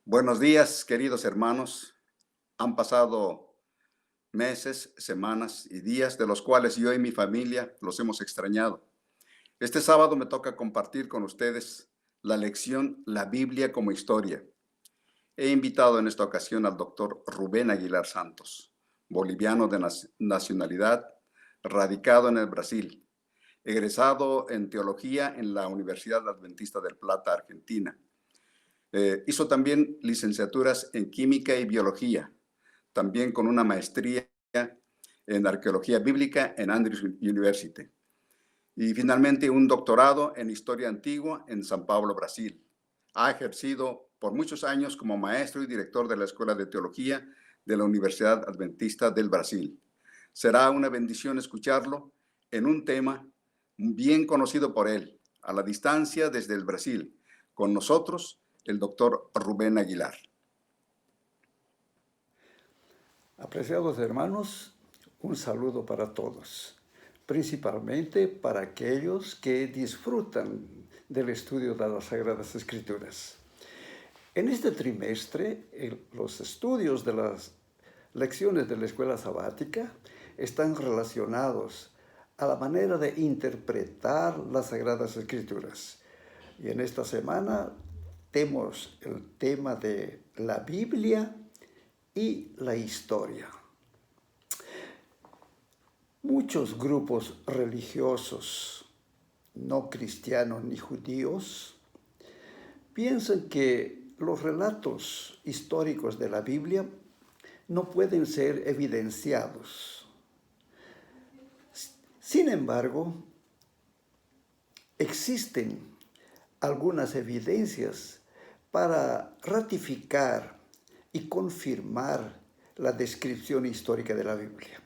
Buenos días, queridos hermanos. Han pasado meses, semanas y días de los cuales yo y mi familia los hemos extrañado. Este sábado me toca compartir con ustedes la lección La Biblia como historia. He invitado en esta ocasión al doctor Rubén Aguilar Santos, boliviano de nacionalidad, radicado en el Brasil, egresado en teología en la Universidad Adventista del Plata, Argentina. Hizo también licenciaturas en química y biología, también con una maestría en arqueología bíblica en Andrews University. Y finalmente un doctorado en historia antigua en San Pablo, Brasil. Ha ejercido por muchos años como maestro y director de la Escuela de Teología de la Universidad Adventista del Brasil. Será una bendición escucharlo en un tema bien conocido por él, a la distancia desde el Brasil. Con nosotros, el doctor Rubén Aguilar. Apreciados hermanos, un saludo para todos, principalmente para aquellos que disfrutan del estudio de las Sagradas Escrituras. En este trimestre, los estudios de las lecciones de la escuela sabática están relacionados a la manera de interpretar las Sagradas Escrituras. Y en esta semana tenemos el tema de la Biblia y la historia. Muchos grupos religiosos, no cristianos ni judíos, piensan que los relatos históricos de la Biblia no pueden ser evidenciados. Sin embargo, existen algunas evidencias para ratificar y confirmar la descripción histórica de la Biblia.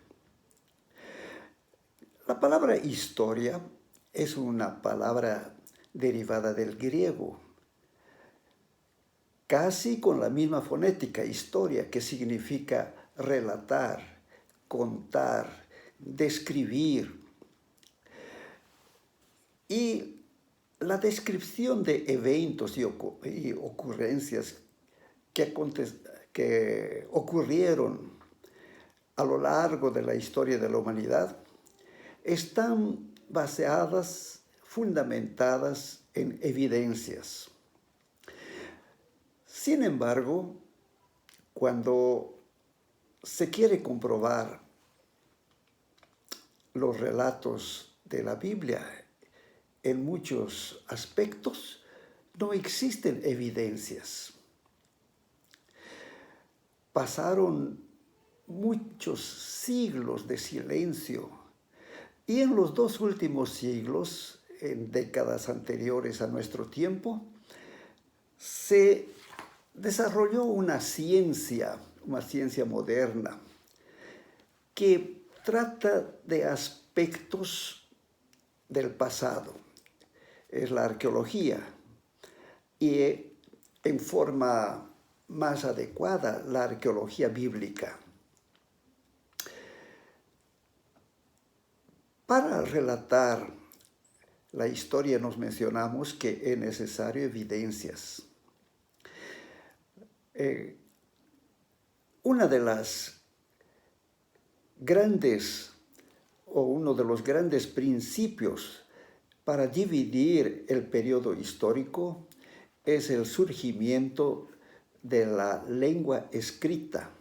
La palabra historia es una palabra derivada del griego, casi con la misma fonética, historia, que significa relatar, contar, describir. Y la descripción de eventos y ocurrencias que ocurrieron a lo largo de la historia de la humanidad están basadas, fundamentadas en evidencias. Sin embargo, cuando se quiere comprobar los relatos de la Biblia en muchos aspectos, no existen evidencias. Pasaron muchos siglos de silencio y en los 2 últimos siglos, en décadas anteriores a nuestro tiempo, se desarrolló una ciencia moderna que trata de aspectos del pasado. Es la arqueología y en forma más adecuada la arqueología bíblica. Para relatar la historia nos mencionamos que es necesario evidencias. Uno de los grandes principios para dividir el periodo histórico es el surgimiento de la lengua escrita,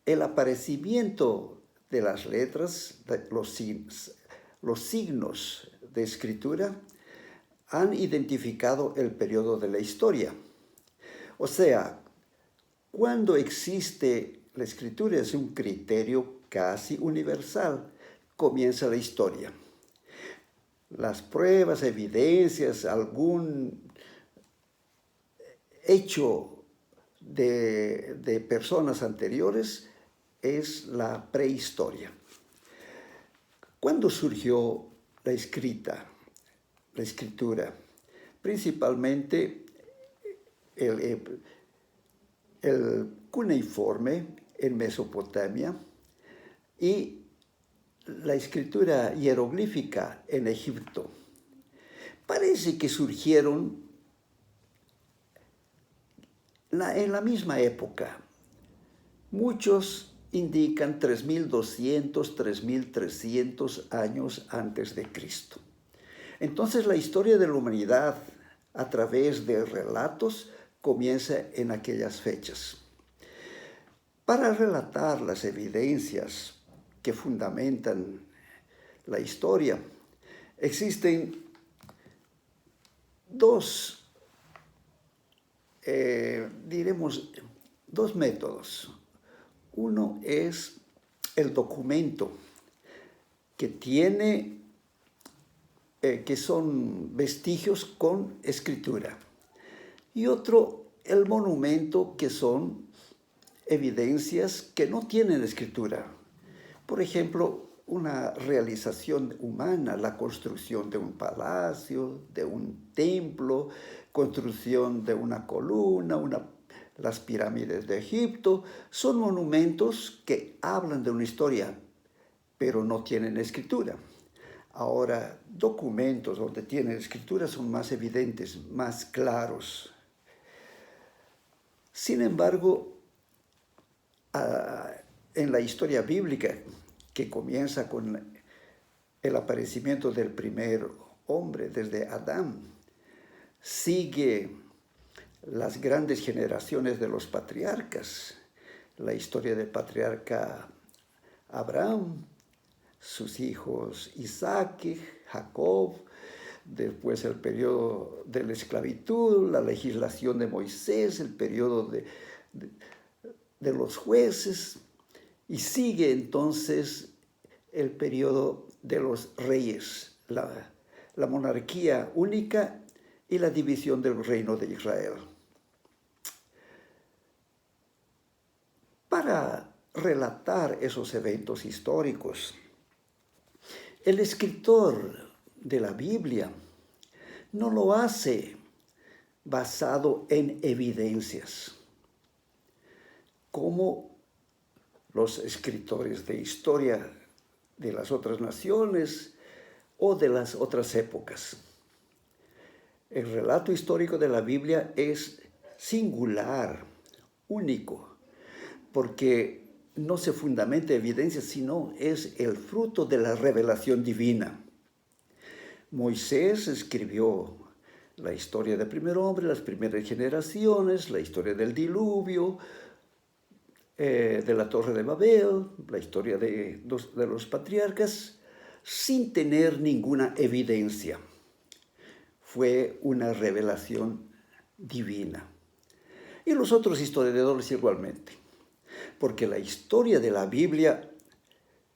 el aparecimiento de las letras, los signos de escritura han identificado el periodo de la historia. O sea, cuando existe la escritura es un criterio casi universal, comienza la historia. Las pruebas, evidencias, algún hecho de personas anteriores es la prehistoria. ¿Cuándo surgió la escritura? Principalmente el cuneiforme en Mesopotamia y la escritura hieroglífica en Egipto. Parece que surgieron En la misma época, muchos indican 3200, 3300 años antes de Cristo. Entonces la historia de la humanidad a través de relatos comienza en aquellas fechas. Para relatar las evidencias que fundamentan la historia, existen dos métodos. Uno es el documento que son vestigios con escritura. Y otro, el monumento, que son evidencias que no tienen escritura. Por ejemplo, una realización humana, la construcción de un palacio, de un templo, construcción de una columna, las pirámides de Egipto, son monumentos que hablan de una historia, pero no tienen escritura. Ahora, documentos donde tienen escritura son más evidentes, más claros. Sin embargo, en la historia bíblica, que comienza con el aparecimiento del primer hombre desde Adán, sigue las grandes generaciones de los patriarcas, la historia del patriarca Abraham, sus hijos Isaac, Jacob, después el periodo de la esclavitud, la legislación de Moisés, el periodo de los jueces, y sigue entonces el periodo de los reyes, la monarquía única y la división del reino de Israel. Para relatar esos eventos históricos, el escritor de la Biblia no lo hace basado en evidencias, como los escritores de historia de las otras naciones o de las otras épocas. El relato histórico de la Biblia es singular, único, porque no se fundamenta en evidencias, sino es el fruto de la revelación divina. Moisés escribió la historia del primer hombre, las primeras generaciones, la historia del diluvio, de la Torre de Babel, la historia de los patriarcas, sin tener ninguna evidencia. Fue una revelación divina. Y los otros historiadores igualmente, porque la historia de la Biblia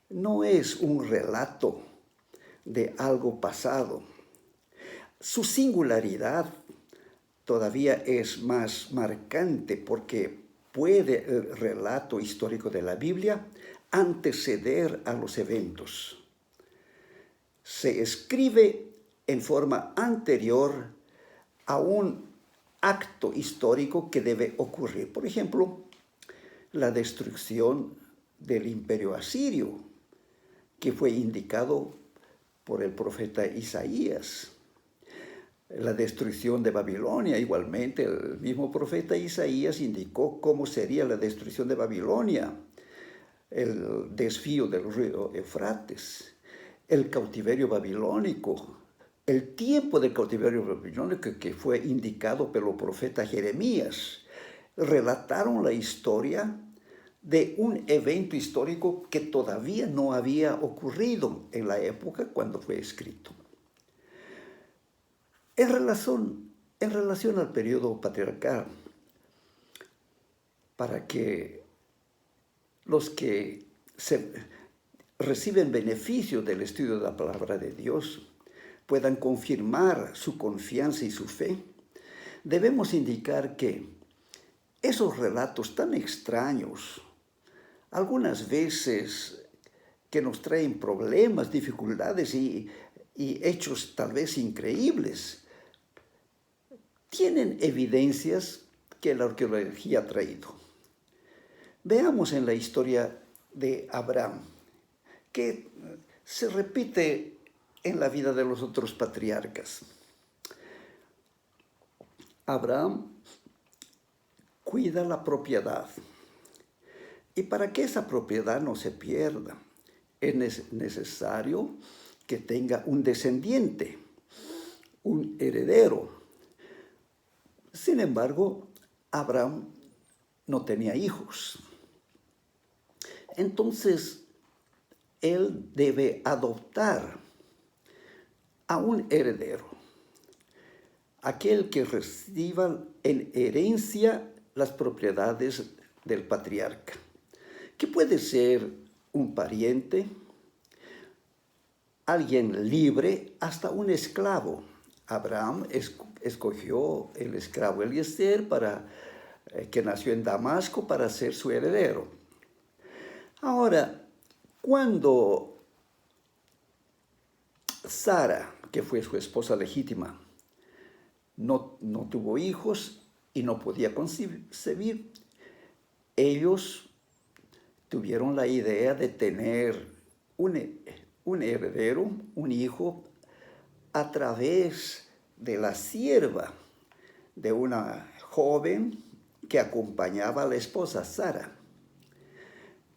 no es un relato de algo pasado. Su singularidad todavía es más marcante porque puede el relato histórico de la Biblia anteceder a los eventos. Se escribe en forma anterior a un acto histórico que debe ocurrir. Por ejemplo, la destrucción del imperio asirio, que fue indicado por el profeta Isaías. La destrucción de Babilonia, igualmente, el mismo profeta Isaías indicó cómo sería la destrucción de Babilonia, el desvío del río Eufrates, el cautiverio babilónico, el tiempo del cautiverio babilónico que fue indicado por el profeta Jeremías. Relataron la historia de un evento histórico que todavía no había ocurrido en la época cuando fue escrito. En relación al periodo patriarcal, para que los que reciben beneficio del estudio de la palabra de Dios puedan confirmar su confianza y su fe, debemos indicar que esos relatos tan extraños, algunas veces que nos traen problemas, dificultades y hechos tal vez increíbles, tienen evidencias que la arqueología ha traído. Veamos en la historia de Abraham, que se repite en la vida de los otros patriarcas. Abraham, cuida la propiedad. Y para que esa propiedad no se pierda, es necesario que tenga un descendiente, un heredero. Sin embargo, Abraham no tenía hijos. Entonces, él debe adoptar a un heredero, aquel que reciba en herencia las propiedades del patriarca, que puede ser un pariente, alguien libre, hasta un esclavo. Abraham escogió el esclavo Eliezer que nació en Damasco para ser su heredero. Ahora, cuando Sara, que fue su esposa legítima, no tuvo hijos y no podía concebir, ellos tuvieron la idea de tener un heredero, un hijo, a través de la sierva de una joven que acompañaba a la esposa Sara.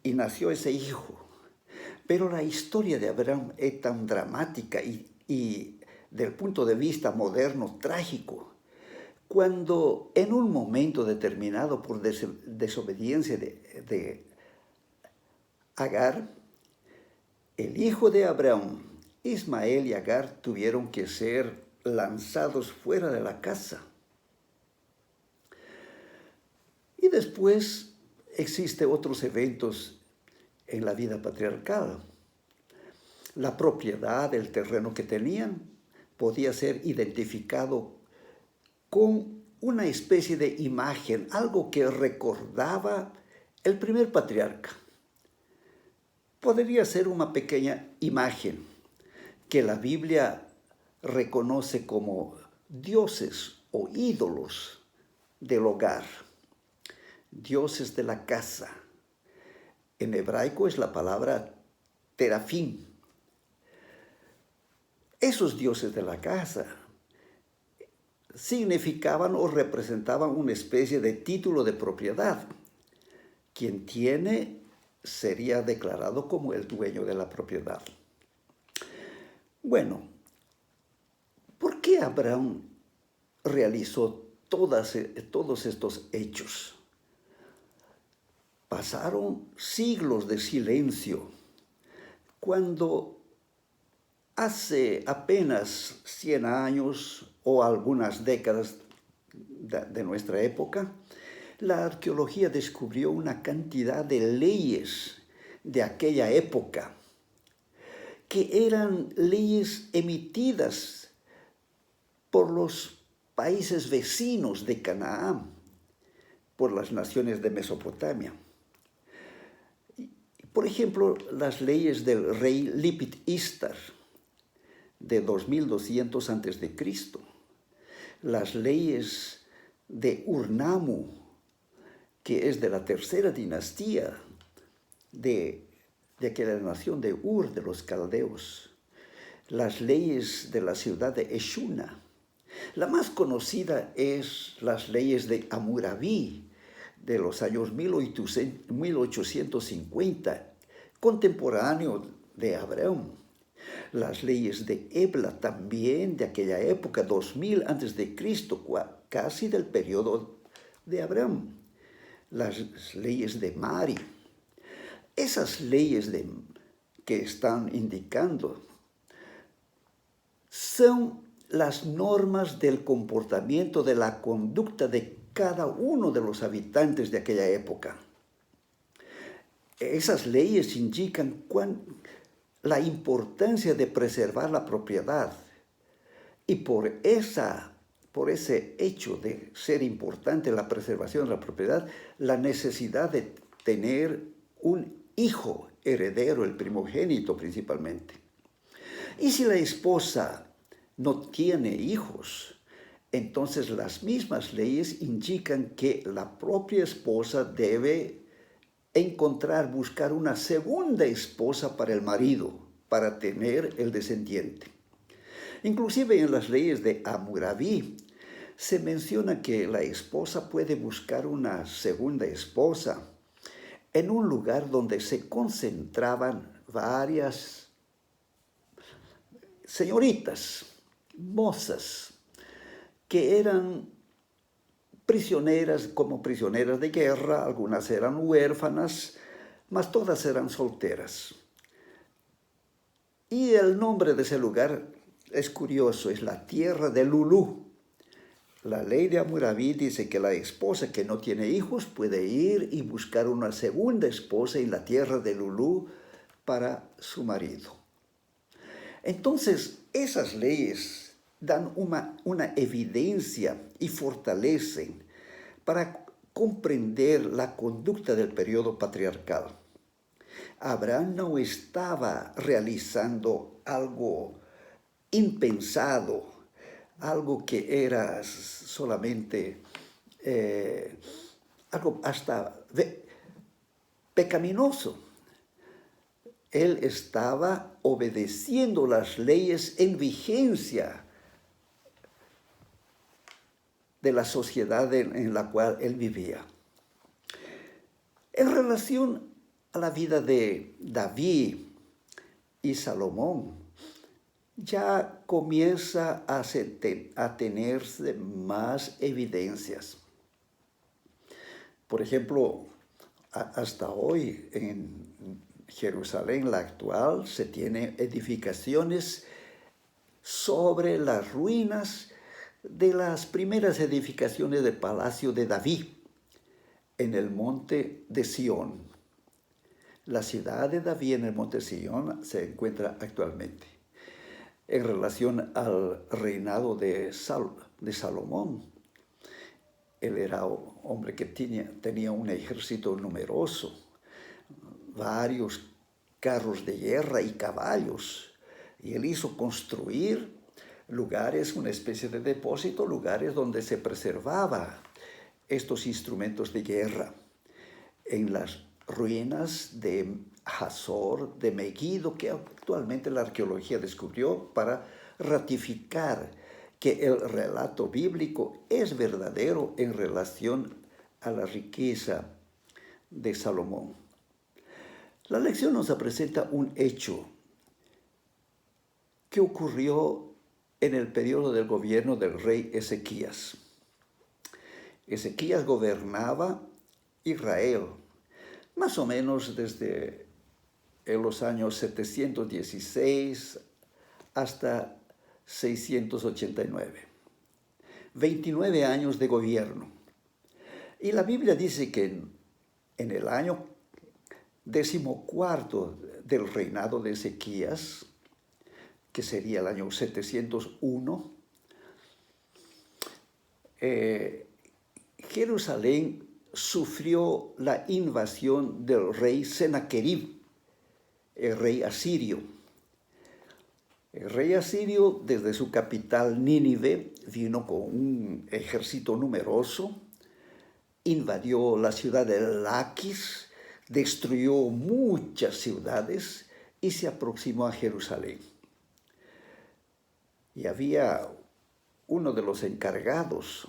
Y nació ese hijo. Pero la historia de Abraham es tan dramática y del punto de vista moderno trágico, cuando en un momento determinado por desobediencia de Agar, el hijo de Abraham, Ismael y Agar, tuvieron que ser lanzados fuera de la casa. Y después existen otros eventos en la vida patriarcal. La propiedad del terreno que tenían podía ser identificado con una especie de imagen, algo que recordaba el primer patriarca. Podría ser una pequeña imagen que la Biblia reconoce como dioses o ídolos del hogar, dioses de la casa. En hebraico es la palabra terafim. Esos dioses de la casa significaban o representaban una especie de título de propiedad. Quien tiene sería declarado como el dueño de la propiedad. Bueno, ¿por qué Abraham realizó todos estos hechos? Pasaron siglos de silencio cuando hace apenas 100 años o algunas décadas de nuestra época, la arqueología descubrió una cantidad de leyes de aquella época que eran leyes emitidas por los países vecinos de Canaán, por las naciones de Mesopotamia. Por ejemplo, las leyes del rey Lipit-Ishtar de 2200 a.C., las leyes de Ur-Nammu, que es de la tercera dinastía de aquella nación de Ur, de los caldeos, las leyes de la ciudad de Eshuna. La más conocida es las leyes de Hammurabi, de los años 1850, contemporáneo de Abraham. Las leyes de Ebla también de aquella época, 2000 a.C., casi del periodo de Abraham. Las leyes de Mari. Esas leyes que están indicando son las normas del comportamiento, de la conducta de cada uno de los habitantes de aquella época. Esas leyes indican la importancia de preservar la propiedad y por ese hecho de ser importante la preservación de la propiedad, la necesidad de tener un hijo heredero, el primogénito principalmente. Y si la esposa no tiene hijos, entonces las mismas leyes indican que la propia esposa debe buscar una segunda esposa para el marido, para tener el descendiente. Inclusive en las leyes de Hammurabi se menciona que la esposa puede buscar una segunda esposa en un lugar donde se concentraban varias señoritas, mozas, que eran prisioneras, como prisioneras de guerra, algunas eran huérfanas, mas todas eran solteras. Y el nombre de ese lugar es curioso, es la tierra de Lulú. La ley de Hammurabi dice que la esposa que no tiene hijos puede ir y buscar una segunda esposa en la tierra de Lulú para su marido. Entonces, esas leyes dan una evidencia y fortalecen para comprender la conducta del periodo patriarcal. Abraham no estaba realizando algo impensado, algo que era solamente algo hasta pecaminoso. Él estaba obedeciendo las leyes en vigencia de la sociedad en la cual él vivía. En relación a la vida de David y Salomón, ya comienza a tenerse más evidencias. Por ejemplo, hasta hoy en Jerusalén, la actual, se tienen edificaciones sobre las ruinas de las primeras edificaciones del palacio de David en el monte de Sión. La ciudad de David en el monte de Sión se encuentra actualmente. En relación al reinado de Salomón, él era un hombre que tenía un ejército numeroso, varios carros de guerra y caballos, y él hizo construir lugares, una especie de depósito, lugares donde se preservaba estos instrumentos de guerra. En las ruinas de Hazor, de Megiddo, que actualmente la arqueología descubrió para ratificar que el relato bíblico es verdadero en relación a la riqueza de Salomón. La lección nos presenta un hecho que ocurrió en el periodo del gobierno del rey Ezequías. Ezequías gobernaba Israel más o menos desde los años 716 hasta 689. 29 años de gobierno. Y la Biblia dice que en el año 14 del reinado de Ezequías, que sería el año 701, Jerusalén sufrió la invasión del rey Sennacherib, el rey asirio. El rey asirio, desde su capital Nínive, vino con un ejército numeroso, invadió la ciudad de Laquis, destruyó muchas ciudades y se aproximó a Jerusalén. Y había uno de los encargados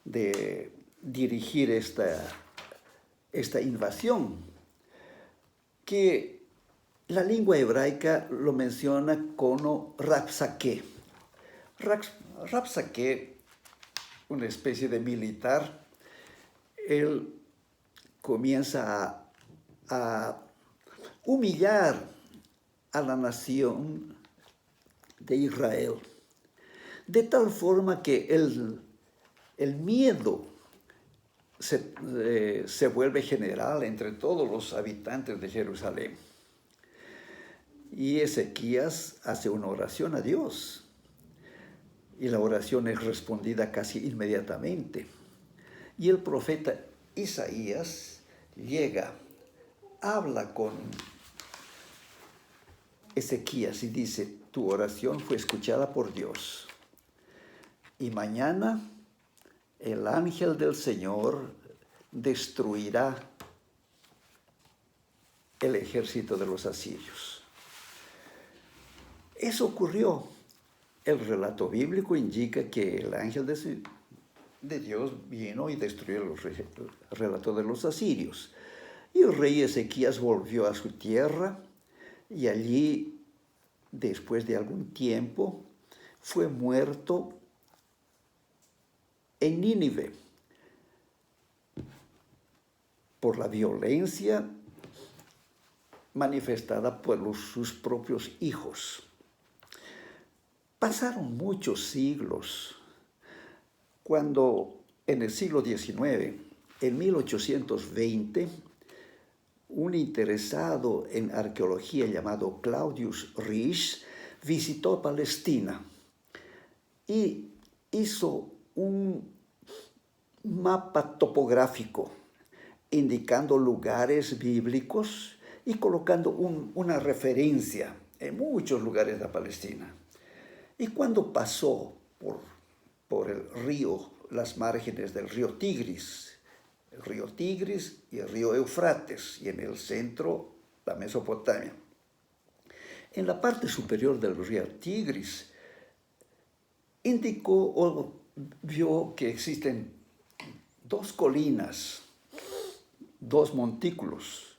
de dirigir esta invasión, que la lengua hebraica lo menciona como Rabsaqué. Rabsaqué, una especie de militar, él comienza a humillar a la nación de Israel, de tal forma que el miedo se vuelve general entre todos los habitantes de Jerusalén. Y Ezequías hace una oración a Dios, y la oración es respondida casi inmediatamente. Y el profeta Isaías llega, habla con Ezequías y dice: tu oración fue escuchada por Dios, y mañana el ángel del Señor destruirá el ejército de los asirios. Eso ocurrió. El relato bíblico indica que el ángel de Dios vino y destruyó el relato de los asirios. Y el rey Ezequías volvió a su tierra y allí, después de algún tiempo, fue muerto en Nínive por la violencia manifestada por sus propios hijos. Pasaron muchos siglos cuando en el siglo XIX, en 1820, un interesado en arqueología llamado Claudius Risch visitó Palestina y hizo un mapa topográfico indicando lugares bíblicos y colocando una referencia en muchos lugares de Palestina. Y cuando pasó por el río, las márgenes del río Tigris, el río Tigris y el río Eufrates, y en el centro la Mesopotamia. En la parte superior del río Tigris indicó o vio que existen dos colinas, dos montículos,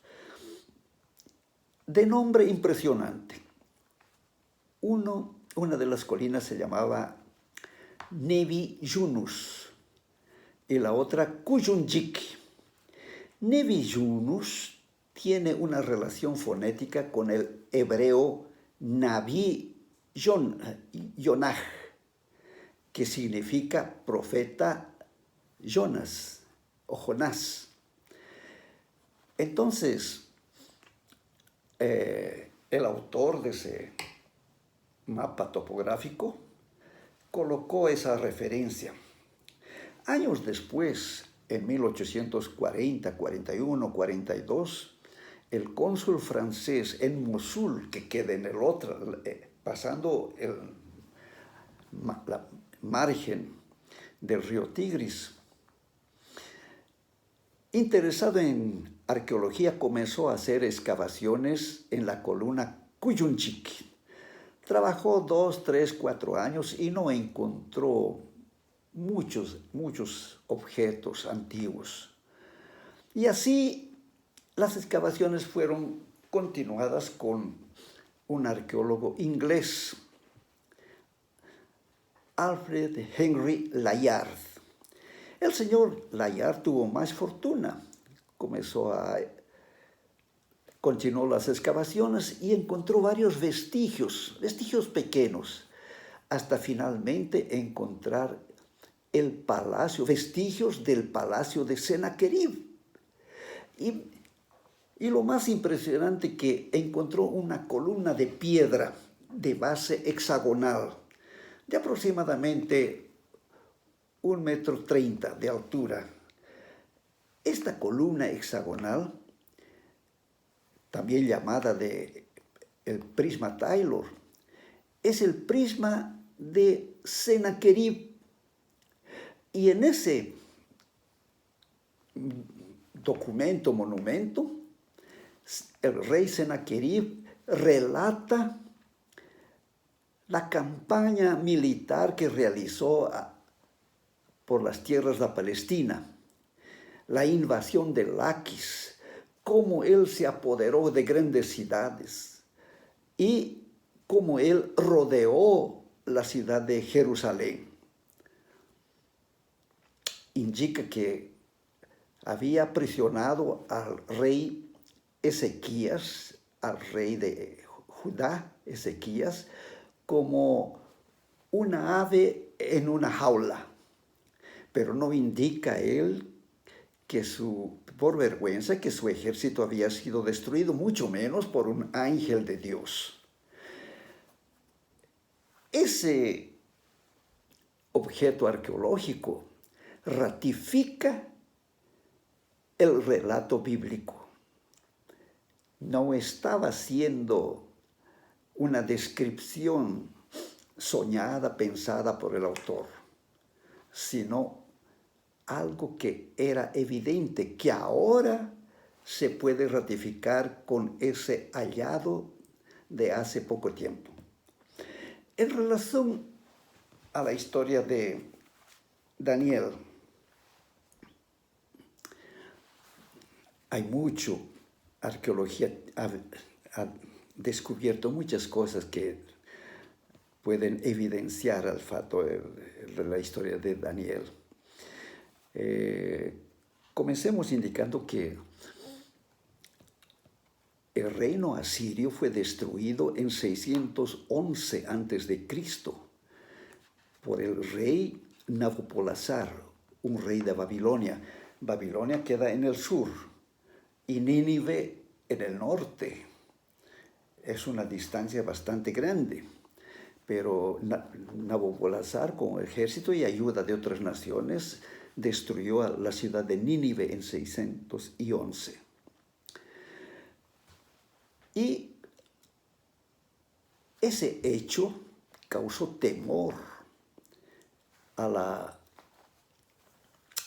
de nombre impresionante. Una de las colinas se llamaba Nevi Yunus y la otra Kuyunjik. Nevi Yunus tiene una relación fonética con el hebreo Naví Yonah, que significa profeta Jonas o Jonás. Entonces, el autor de ese mapa topográfico colocó esa referencia. Años después, en 1840, 41, 42, el cónsul francés en Mosul, que queda en el otro, pasando la margen del río Tigris, interesado en arqueología, comenzó a hacer excavaciones en la columna Kuyunjik. Trabajó 2, 3, 4 años y no encontró muchos objetos antiguos. Y así las excavaciones fueron continuadas con un arqueólogo inglés, Alfred Henry Layard. El señor Layard tuvo más fortuna. Continuó las excavaciones y encontró varios vestigios pequeños, hasta finalmente encontrar vestigios del palacio de Sennacherib. Y lo más impresionante, que encontró una columna de piedra de base hexagonal, de aproximadamente 1,30 m de altura. Esta columna hexagonal, también llamada el prisma Taylor, es el prisma de Sennacherib. Y en ese monumento, el rey Sennacherib relata la campaña militar que realizó por las tierras de Palestina, la invasión de Laquis, cómo él se apoderó de grandes ciudades y cómo él rodeó la ciudad de Jerusalén. Indica que había aprisionado al rey Ezequías, al rey de Judá, Ezequías, como una ave en una jaula. Pero no indica él por vergüenza, que su ejército había sido destruido, mucho menos por un ángel de Dios. Ese objeto arqueológico ratifica el relato bíblico. No estaba siendo una descripción soñada, pensada por el autor, sino algo que era evidente, que ahora se puede ratificar con ese hallado de hace poco tiempo. En relación a la historia de Daniel, hay mucho, arqueología ha descubierto muchas cosas que pueden evidenciar el fato de la historia de Daniel. Comencemos indicando que el reino asirio fue destruido en 611 a.C. por el rey Nabopolassar, un rey de Babilonia. Babilonia queda en el sur y Nínive en el norte. Es una distancia bastante grande, pero Nabopolassar, con ejército y ayuda de otras naciones, destruyó a la ciudad de Nínive en 611. Y ese hecho causó temor a la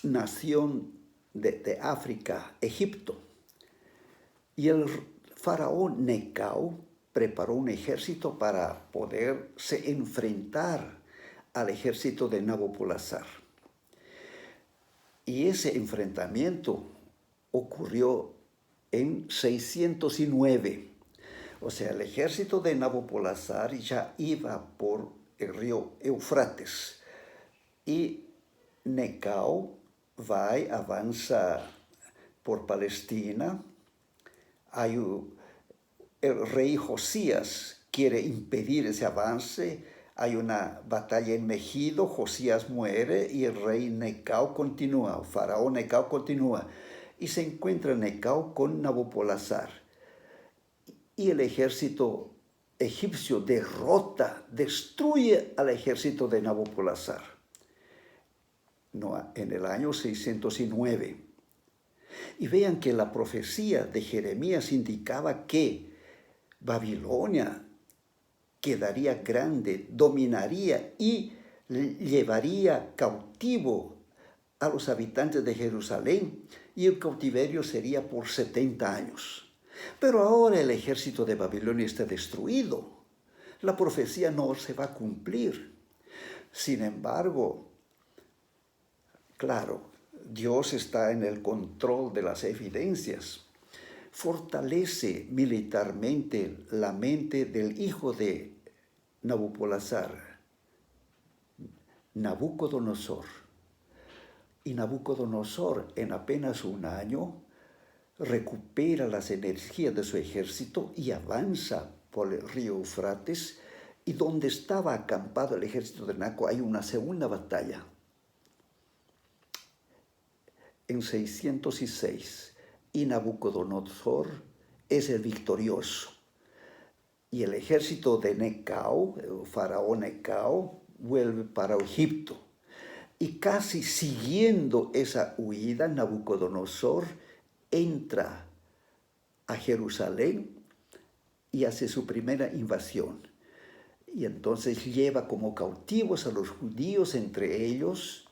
nación de África, Egipto. Y el faraón Necao preparó un ejército para poderse enfrentar al ejército de Nabopolassar. Y ese enfrentamiento ocurrió en 609. O sea, el ejército de Nabopolassar ya iba por el río Eufrates. Y Necao avanza por Palestina. El rey Josías quiere impedir ese avance. Hay una batalla en Megido, Josías muere y el rey Necao continúa, el faraón Necao continúa. Y se encuentra Necao con Nabopolassar. Y el ejército egipcio destruye al ejército de Nabopolassar. En el año 609. Y vean que la profecía de Jeremías indicaba que Babilonia quedaría grande, dominaría y llevaría cautivo a los habitantes de Jerusalén, y el cautiverio sería por 70 años. Pero ahora el ejército de Babilonia está destruido. La profecía no se va a cumplir. Sin embargo, claro, Dios está en el control de las evidencias. Fortalece militarmente la mente del hijo de Nabopolassar, Nabucodonosor. Y Nabucodonosor, en apenas un año, recupera las energías de su ejército y avanza por el río Eufrates, y donde estaba acampado el ejército de Neco hay una segunda batalla. En 606, y Nabucodonosor es el victorioso. Y el ejército de Necao, el faraón Necao, vuelve para Egipto. Y casi siguiendo esa huida, Nabucodonosor entra a Jerusalén y hace su primera invasión. Y entonces lleva como cautivos a los judíos, entre ellos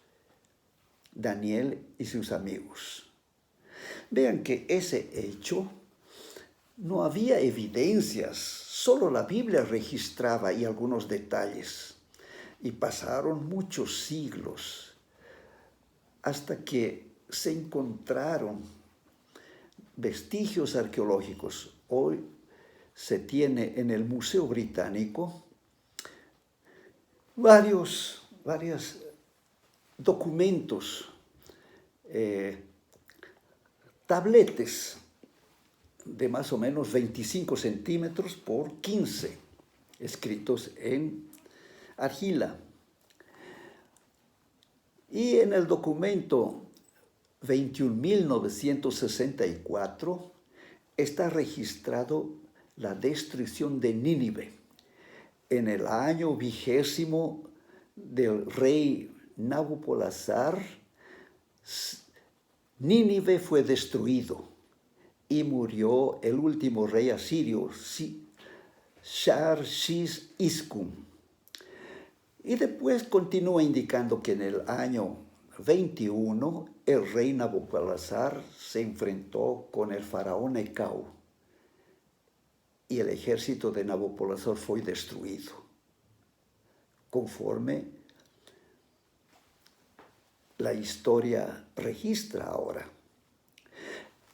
Daniel y sus amigos. Vean que ese hecho no había evidencias, solo la Biblia registraba y algunos detalles. Y pasaron muchos siglos hasta que se encontraron vestigios arqueológicos. Hoy se tiene en el Museo Británico varios documentos, tabletes de más o menos 25 centímetros por 15, escritos en argila. Y en el documento 21.964 está registrado la destrucción de Nínive en el año 20 del rey Nabopolassar. Nínive fue destruido y murió el último rey asirio, Shar-Shiz-Ishkum. Y después continúa indicando que en el año 21 el rey Nabopolassar se enfrentó con el faraón Necao y el ejército de Nabopolassar fue destruido, conforme la historia registra ahora.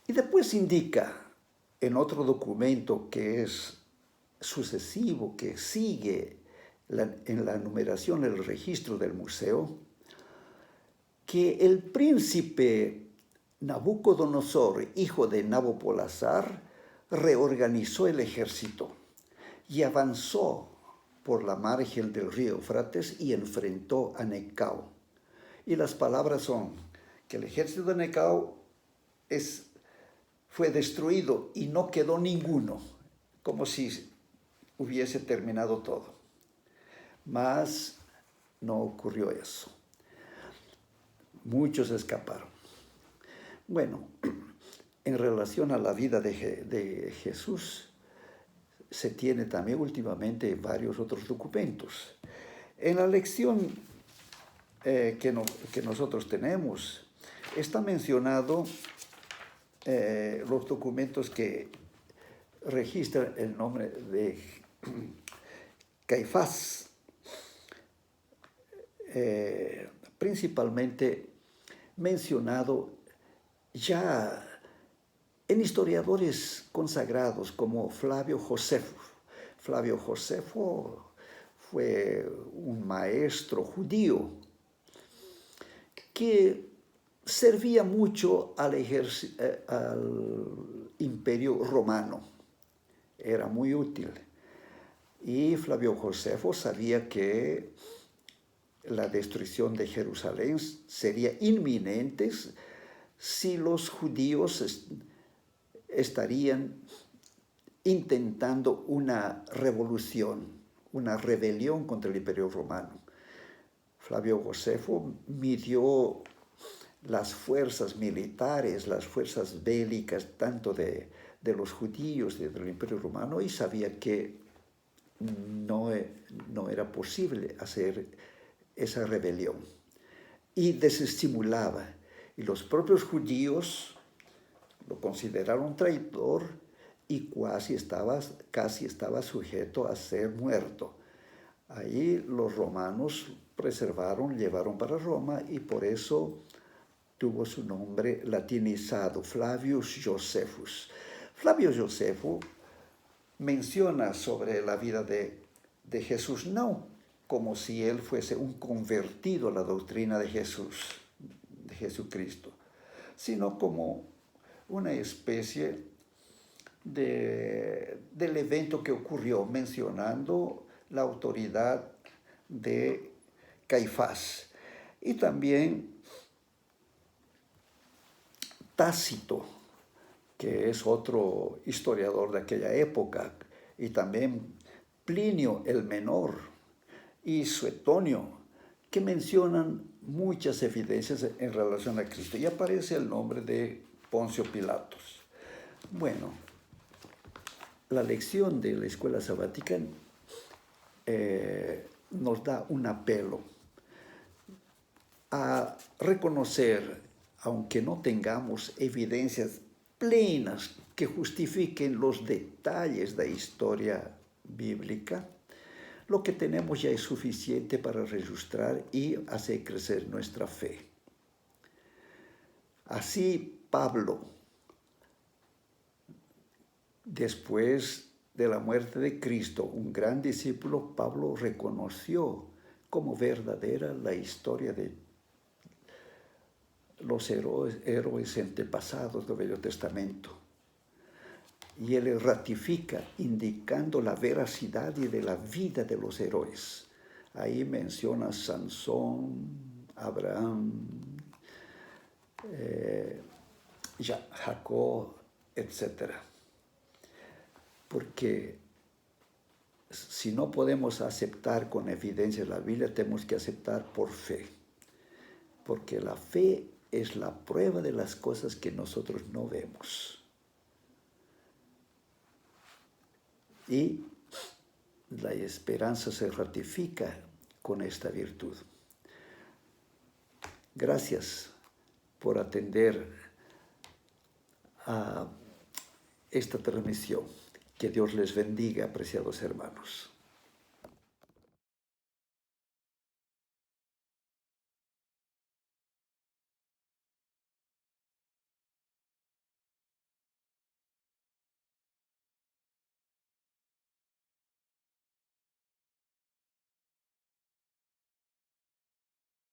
Y después indica en otro documento que es sucesivo, que sigue en la numeración, el registro del museo, que el príncipe Nabucodonosor, hijo de Nabopolassar, reorganizó el ejército y avanzó por la margen del río Eufrates y enfrentó a Necao. Y las palabras son que el ejército de Necao fue destruido y no quedó ninguno, como si hubiese terminado todo. Mas no ocurrió eso. Muchos escaparon. Bueno, en relación a la vida de Jesús, se tiene también últimamente varios otros documentos. En la lección que nosotros tenemos, está mencionado los documentos que registran el nombre de Caifás, principalmente mencionado ya en historiadores consagrados como Flavio Josefo. Flavio Josefo fue un maestro judío que servía mucho al imperio romano. Era muy útil. Y Flavio Josefo sabía que la destrucción de Jerusalén sería inminente si los judíos estarían intentando una revolución, una rebelión contra el imperio romano. Flavio Josefo midió las fuerzas militares, las fuerzas bélicas, tanto de los judíos y del imperio romano, y sabía que no era posible hacer esa rebelión. Y desestimulaba. Y los propios judíos lo consideraron traidor y casi estaba sujeto a ser muerto. Ahí los romanos llevaron para Roma, y por eso tuvo su nombre latinizado, Flavius Josephus. Flavio Josefo menciona sobre la vida de Jesús, no como si él fuese un convertido a la doctrina de Jesucristo, sino como una especie del evento que ocurrió, mencionando la autoridad de Caifás. Y también Tácito, que es otro historiador de aquella época, y también Plinio el Menor y Suetonio, que mencionan muchas evidencias en relación a Cristo. Y aparece el nombre de Poncio Pilatos. Bueno, la lección de la escuela sabática nos da un apelo a reconocer, aunque no tengamos evidencias plenas que justifiquen los detalles de la historia bíblica, lo que tenemos ya es suficiente para registrar y hacer crecer nuestra fe. Así Pablo, después de la muerte de Cristo, un gran discípulo, Pablo reconoció como verdadera la historia de los héroes antepasados del Viejo Testamento. Y él ratifica, indicando la veracidad y de la vida de los héroes. Ahí menciona Sansón, Abraham, Jacob, etc. Porque si no podemos aceptar con evidencia la Biblia, tenemos que aceptar por fe. Porque la fe es la prueba de las cosas que nosotros no vemos. Y la esperanza se ratifica con esta virtud. Gracias por atender a esta transmisión. Que Dios les bendiga, apreciados hermanos.